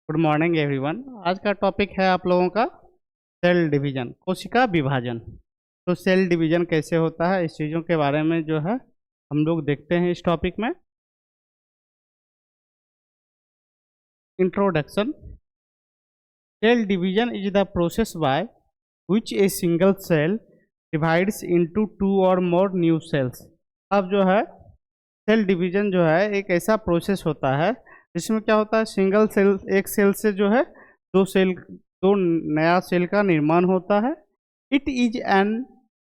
Good morning everyone. आज का topic है आप लोगों का सेल डिवीजन, कोशिका विभाजन। तो सेल डिवीजन कैसे होता है, इस चीज़ों के बारे में जो है हम लोग देखते हैं इस टॉपिक में। Introduction. Cell division is the process by which a single cell divides into two or more new sales. अब जो है सेल डिवीजन जो है एक ऐसा प्रोसेस होता है जिसमें क्या होता है, सिंगल सेल, एक सेल से जो है दो नया सेल का निर्माण होता है। It is an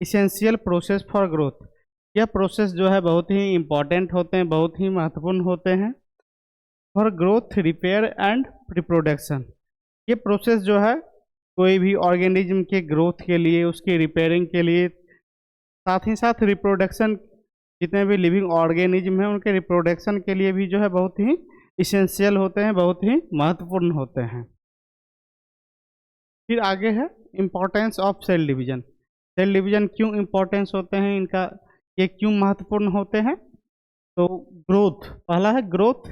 essential process for growth. यह प्रोसेस जो है बहुत ही इम्पॉर्टेंट होते हैं, बहुत ही महत्वपूर्ण होते हैं for growth, repair and reproduction. ये प्रोसेस जो है कोई भी ऑर्गेनिज्म के ग्रोथ के लिए, उसके रिपेयरिंग के लिए, साथ ही साथ रिप्रोडक्शन, जितने भी लिविंग ऑर्गेनिज्म हैं उनके रिप्रोडक्शन के लिए भी जो है बहुत ही इसेंशियल होते हैं, बहुत ही महत्वपूर्ण होते हैं। फिर आगे है importance of cell division. Cell division क्यों इम्पोर्टेंस होते हैं इनका, ये क्यों महत्वपूर्ण होते हैं। तो ग्रोथ, पहला है growth.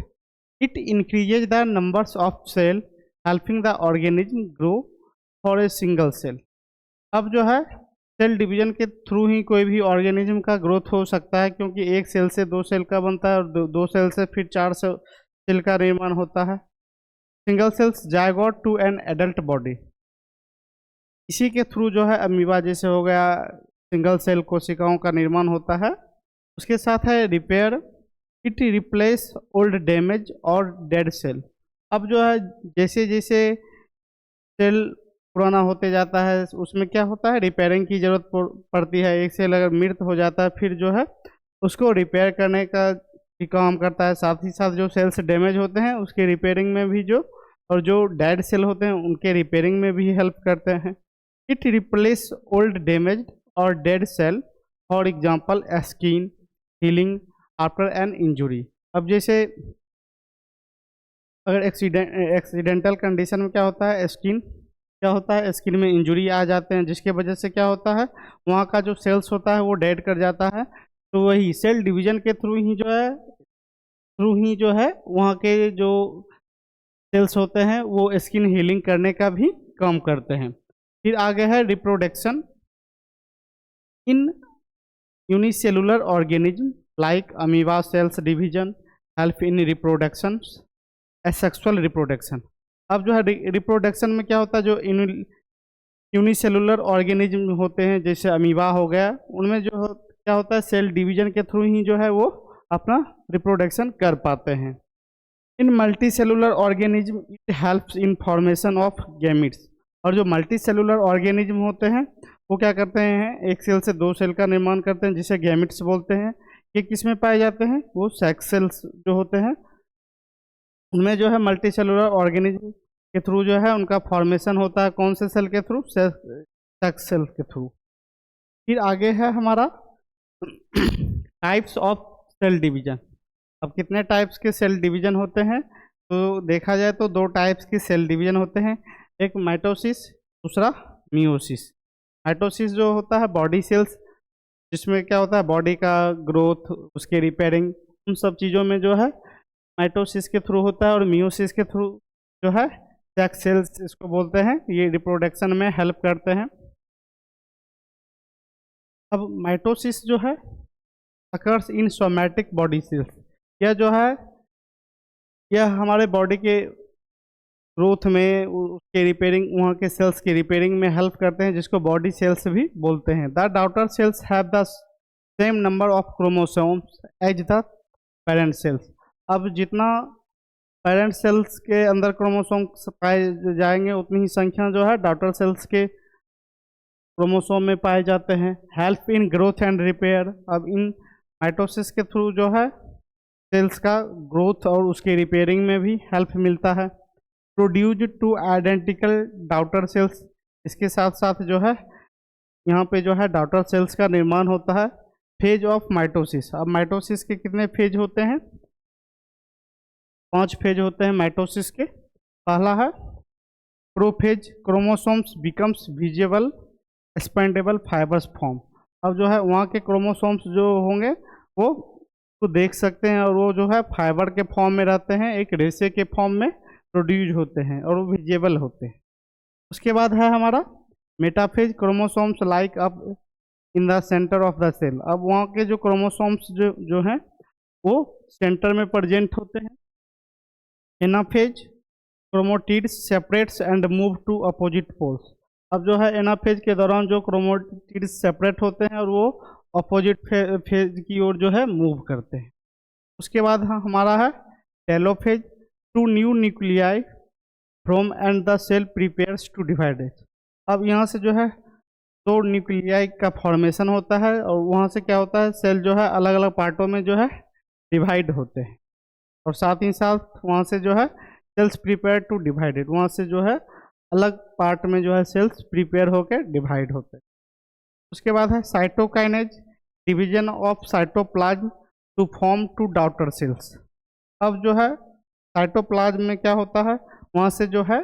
It increases the numbers of cell helping the organism grow for a single cell. अब जो है सेल डिवीजन के थ्रू ही कोई भी ऑर्गेनिज्म का ग्रोथ हो सकता है, क्योंकि एक सेल से दो सेल का बनता है और दो सेल से फिर चार सेल का निर्माण होता है। Single cells zygote to an adult body. इसी के थ्रू जो है अमीबा जैसे हो गया, सिंगल सेल कोशिकाओं का निर्माण होता है। उसके साथ है repair. It replace old damage और डेड सेल। अब जो है जैसे जैसे सेल पुराना होते जाता है उसमें क्या होता है, रिपेयरिंग की जरूरत पड़ती है। एक सेल अगर मृत हो जाता है फिर जो है उसको रिपेयर करने का भी काम करता है। साथ ही साथ जो सेल्स डैमेज होते हैं उसके रिपेयरिंग में भी और जो डेड सेल होते हैं उनके रिपेयरिंग में भी हेल्प करते हैं। इट रिप्लेस ओल्ड डैमेज और dead cell, for example skin healing after an injury. अब जैसे अगर एक्सीडेंटल कंडीशन में क्या होता है, स्किन में इंजुरी आ जाते हैं, जिसके वजह से क्या होता है, वहाँ का जो सेल्स होता है वो डेड कर जाता है। तो वही सेल डिवीजन के थ्रू ही जो है वहाँ के जो सेल्स होते हैं वो स्किन हीलिंग करने का भी काम करते हैं। फिर आगे है reproduction. In unicellular organism like amoeba cells division help in reproduction, asexual reproduction. अब जो है रिप्रोडक्शन में क्या होता है, जो यूनिसेलुलर ऑर्गेनिज्म होते हैं जैसे अमीबा हो गया, उनमें क्या होता है, सेल डिवीजन के थ्रू ही जो है वो अपना रिप्रोडक्शन कर पाते हैं। In multicellular organism it helps in formation of gametes. और जो मल्टी सेलुलर ऑर्गेनिज्म होते हैं वो क्या करते हैं, एक सेल से दो सेल का निर्माण करते हैं जिसे गैमिट्स बोलते हैं। ये किस में पाए जाते हैं, वो सेक्स सेल्स जो होते हैं उनमें जो है मल्टी सेलुलर ऑर्गेनिज्म के थ्रू जो है उनका फॉर्मेशन होता है। कौन से सेल के थ्रू, सेक्स सेल के थ्रू। फिर आगे है हमारा टाइप्स ऑफ सेल डिवीजन। अब कितने टाइप्स के सेल डिवीजन होते हैं, तो देखा जाए तो दो टाइप्स के सेल डिवीजन होते हैं, एक माइटोसिस, दूसरा मियोसिस। माइटोसिस जो होता है बॉडी सेल्स, जिसमें क्या होता है बॉडी का ग्रोथ, उसके रिपेयरिंग, उन सब चीज़ों में जो है माइटोसिस के थ्रू होता है। और मियोसिस के थ्रू जो है सेक्स सेल्स इसको बोलते हैं, ये रिप्रोडक्शन में हेल्प करते हैं। अब माइटोसिस जो है occurs in somatic body cells. यह जो है यह हमारे बॉडी के ग्रोथ में, उसके रिपेयरिंग, वहाँ के सेल्स की रिपेयरिंग में हेल्प करते हैं, जिसको बॉडी सेल्स भी बोलते हैं। The daughter cells have the same number of chromosomes as the parent cells. अब जितना पेरेंट सेल्स के अंदर क्रोमोसोम्स पाए जाएंगे उतनी ही संख्या जो है डॉटर सेल्स के क्रोमोसोम में पाए जाते हैं। Help in growth and repair. अब इन माइटोसिस के थ्रू जो है सेल्स का ग्रोथ और उसके रिपेयरिंग में भी हेल्प मिलता है। Produce two identical daughter cells. इसके साथ साथ जो है यहाँ पे जो है डॉटर सेल्स का निर्माण होता है। Phase of mitosis. अब माइटोसिस के कितने फेज होते हैं, 5 फेज होते हैं माइटोसिस के। पहला है prophase, chromosomes becomes visible expendable fibres form. अब जो है वहाँ के क्रोमोसोम्स जो होंगे वो तो देख सकते हैं और वो जो है फाइबर के फॉर्म में रहते हैं, एक रेशे के फॉर्म में प्रोड्यूस होते हैं और वो विजिबल होते हैं। उसके बाद है हमारा metaphase, chromosomes line up in the centre of the cell. अब वहाँ के जो क्रोमोसोम्स जो हैं वो सेंटर में प्रेजेंट होते हैं। Anaphase, chromatids separates and move to opposite poles. अब जो है एनाफेज के दौरान जो क्रोमोटिड्स सेपरेट होते हैं और वो अपोजिट फेज की ओर जो है मूव करते हैं। उसके बाद हमारा है telophase, two new nuclei from and the cell prepares to divide. अब यहाँ से जो है दो न्यूक्लियाई का फॉर्मेशन होता है और वहाँ से क्या होता है, सेल जो है अलग अलग पार्टों में जो है डिवाइड होते हैं और साथ ही साथ वहाँ से जो है सेल्स प्रिपेयर टू डिवाइडेड, वहाँ से जो है अलग पार्ट में जो है सेल्स प्रिपेयर होकर डिवाइड होते हैं। उसके बाद है cytokinesis, division of cytoplasm to form two daughter cells. अब जो है साइटोप्लाज्म में क्या होता है, वहाँ से जो है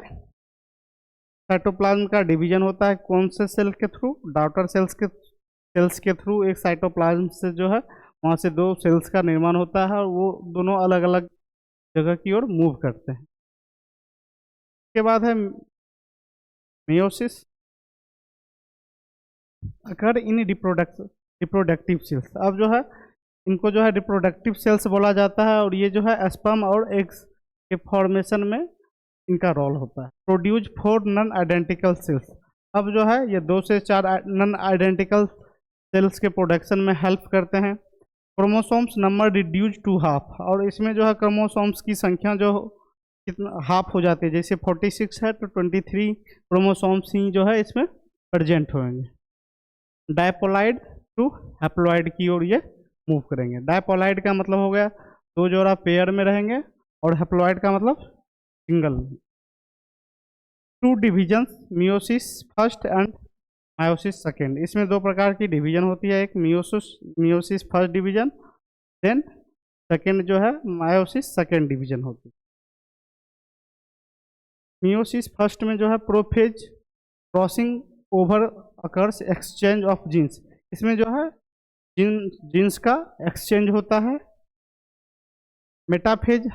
साइटोप्लाज्म का डिवीजन होता है कौन से सेल के थ्रू, डॉटर सेल्स के थ्रू। एक साइटोप्लाज्म से जो है वहाँ से दो सेल्स का निर्माण होता है और वो दोनों अलग अलग जगह की ओर मूव करते हैं। उसके बाद है मेयोसिस, अकर इन रिप्रोडक्टिव सेल्स। अब जो है इनको जो है रिप्रोडक्टिव सेल्स बोला जाता है और ये जो है स्पर्म और एग्स के फॉर्मेशन में इनका रोल होता है। Produce 4 non identical cells. अब जो है ये 2 से 4 नॉन आइडेंटिकल सेल्स के प्रोडक्शन में हेल्प करते हैं। Chromosomes number reduce to half, और इसमें जो है क्रोमोसोम्स की संख्या जो कितना हाफ हो जाती है, जैसे 46 है तो 23 क्रोमोसोम्स ही जो है इसमें प्रेजेंट होंगे। डायपोलाइड टू हैप्लॉइड की ओर ये मूव करेंगे। डायपोलाइड का मतलब हो गया दो जोड़ा पेयर में रहेंगे और हैप्लॉइड का मतलब single. 2 divisions, meiosis first and meiosis second. इसमें 2 प्रकार की डिवीजन होती है, एक meiosis first division, then second जो है मायोसिस सेकेंड डिवीजन होती है। मियोसिस फर्स्ट में जो है prophase crossing over occurs exchange of genes. इसमें जो है जीन्स का एक्सचेंज होता है। Metaphase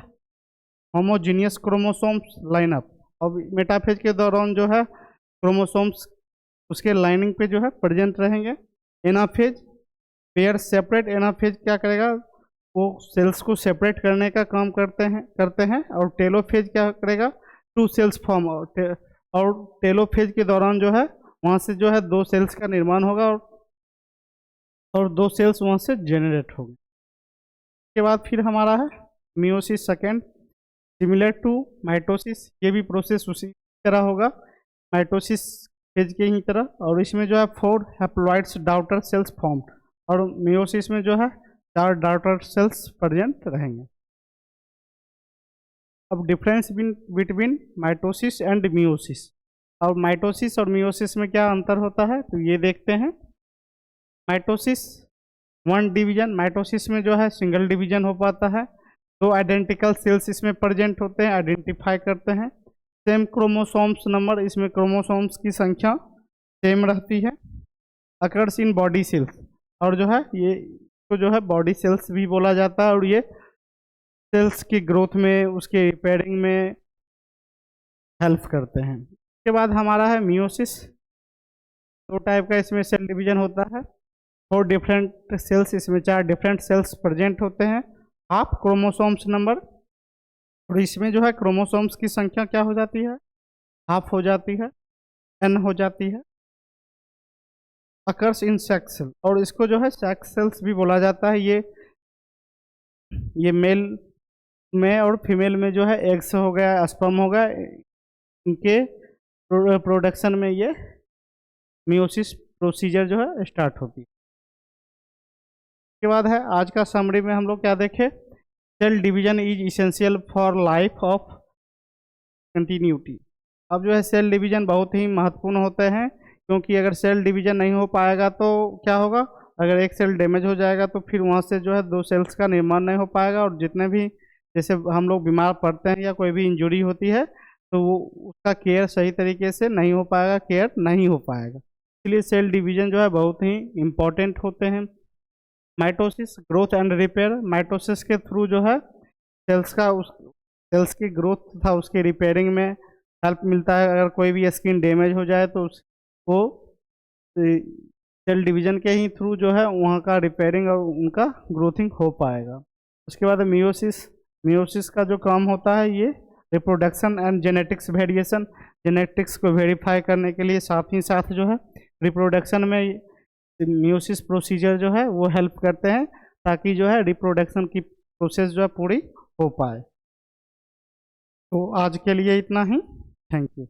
homogeneous chromosomes line up. अब मेटाफेज के दौरान जो है क्रोमोसोम्स उसके लाइनिंग पे जो है प्रेजेंट रहेंगे। Anaphase pair separate. एनाफेज क्या करेगा, वो सेल्स को सेपरेट करने का काम करते हैं और टेलोफेज क्या करेगा, 2 सेल्स फॉर्म। और टेलोफेज के दौरान जो है वहाँ से जो है 2 सेल्स का निर्माण होगा और 2 सेल्स वहाँ से जेनरेट होंगे। उसके बाद फिर हमारा है meiosis second, similar to mitosis. ये भी प्रोसेस उसी तरह होगा माइटोसिस फेज के ही तरह, और इसमें जो है 4 हैप्लॉइड्स डॉटर सेल्स फॉर्म और मियोसिस में जो है 4 डॉटर सेल्स प्रेजेंट रहेंगे। अब difference between mitosis and meiosis. और माइटोसिस और मियोसिस में क्या अंतर होता है तो ये देखते हैं। माइटोसिस 1 डिवीजन, माइटोसिस में जो है सिंगल डिवीजन हो पाता है, 2 आइडेंटिकल सेल्स इसमें प्रेजेंट होते हैं, आइडेंटिफाई करते हैं। सेम क्रोमोसोम्स नंबर, इसमें क्रोमोसोम्स की संख्या सेम रहती है। अकर्स इन बॉडी सेल्स, और जो है ये को जो है बॉडी सेल्स भी बोला जाता है और ये सेल्स की ग्रोथ में उसके रिपेयरिंग में हेल्प करते हैं। उसके बाद हमारा है मियोसिस। 2 टाइप का इसमें सेल डिवीजन होता है, 4 डिफरेंट सेल्स, इसमें 4 डिफरेंट सेल्स प्रेजेंट होते हैं। हाफ क्रोमोसोम्स नंबर, और इसमें जो है क्रोमोसोम्स की संख्या क्या हो जाती है, हाफ हो जाती है, n हो जाती है। अकर्स इन सेक्स सेल, और इसको जो है सेक्स सेल्स भी बोला जाता है। ये मेल में और फीमेल में जो है एग्स हो गया, स्पर्म हो गया, इनके प्रोडक्शन में ये मियोसिस प्रोसीजर जो है स्टार्ट होती है। उसके बाद है आज का समरी में हम लोग क्या देखें, cell division is essential for life of continuity. अब जो है सेल डिवीजन बहुत ही महत्वपूर्ण होते हैं, क्योंकि अगर सेल डिवीजन नहीं हो पाएगा तो क्या होगा, अगर एक सेल डैमेज हो जाएगा तो फिर वहाँ से जो है 2 सेल्स का निर्माण नहीं हो पाएगा, और जितने भी जैसे हम लोग बीमार पड़ते हैं या कोई भी इंजरी होती है तो वो उसका केयर सही तरीके से नहीं हो पाएगा, केयर नहीं हो पाएगा। इसलिए सेल डिवीजन जो है बहुत ही इम्पोर्टेंट होते हैं। Mitosis growth and repair, mitosis के थ्रू जो है सेल्स का सेल्स की ग्रोथ तथा उसके रिपेयरिंग में हेल्प मिलता है। अगर कोई भी स्किन डैमेज हो जाए तो वो सेल डिवीजन के ही थ्रू जो है वहाँ का रिपेयरिंग और उनका ग्रोथिंग हो पाएगा। उसके बाद मियोसिस, मियोसिस का जो काम होता है ये reproduction and genetics variation, genetics को वेरीफाई करने के लिए साथ ही साथ जो है रिप्रोडक्शन में मियोसिस प्रोसीजर जो है वो हेल्प करते हैं, ताकि जो है रिप्रोडक्शन की प्रोसेस जो है पूरी हो पाए। तो आज के लिए इतना ही। Thank you.